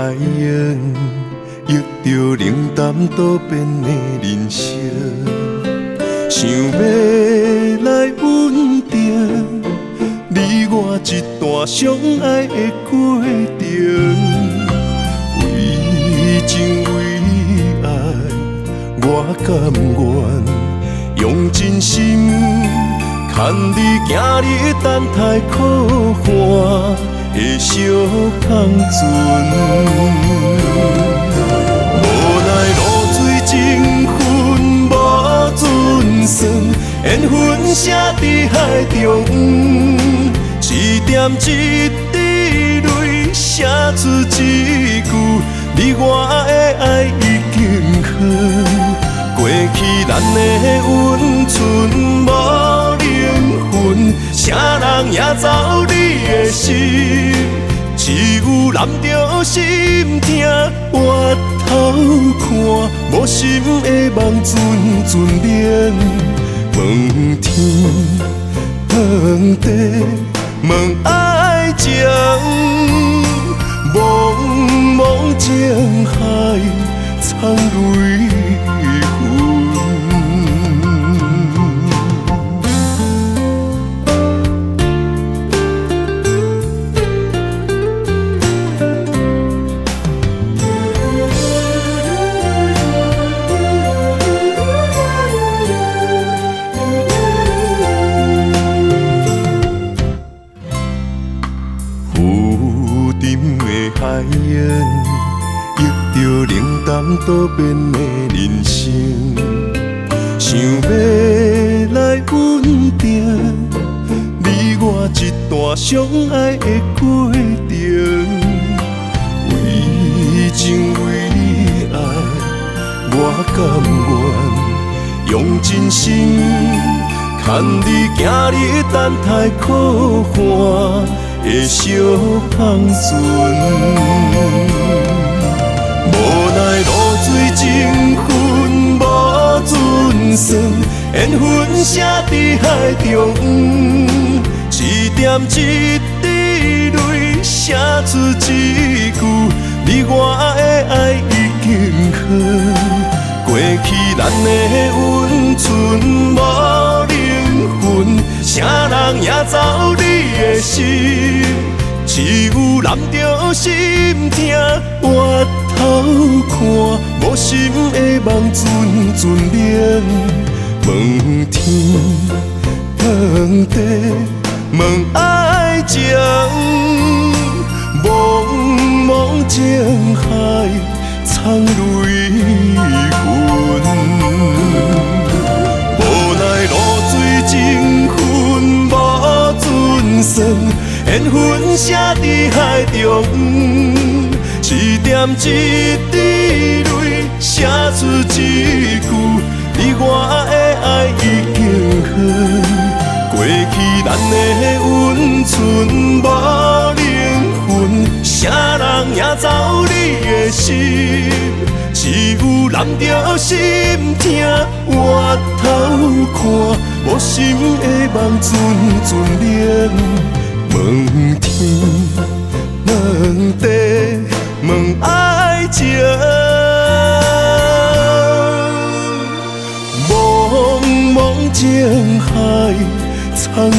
海洋，遇着冷淡多变的人生，想要来稳定，你我一段相爱的过程。为情为爱，我甘愿用真心，牵你行你等待苦寒的小康船。无奈露水情分无准算，缘分写伫海中，一点一滴泪写出一句，你我的爱已经远。过去咱的温存无灵魂，啥人也走你的心，只有揽着心痛回头看，无心的梦阵阵冷。问天问地问爱情，茫茫情海藏泪痕。浮沉的海洋，遇着冷淡多变的人生，想要来稳定，你我一段相爱的过程。为情为爱，我甘愿用真心，牵你行你等待苦寒的小康船。无奈露水情分无准算，缘分写伫海中，一点一滴泪写出一句，你我的爱已经远。过去咱的温存无灵魂，啥人也走你的心，只有揽着心痛回头看，无心的梦阵阵冷。问天问地问爱情，茫茫情海藏泪痕。无奈露水情分无准算，缘分写伫海中，一点一滴泪写出一句，你我的爱已经远。过去咱的温存无灵魂，啥人也走你的心，只有揽着心痛回头看，无心的梦阵阵冷。问天问地问爱情，茫茫情海藏泪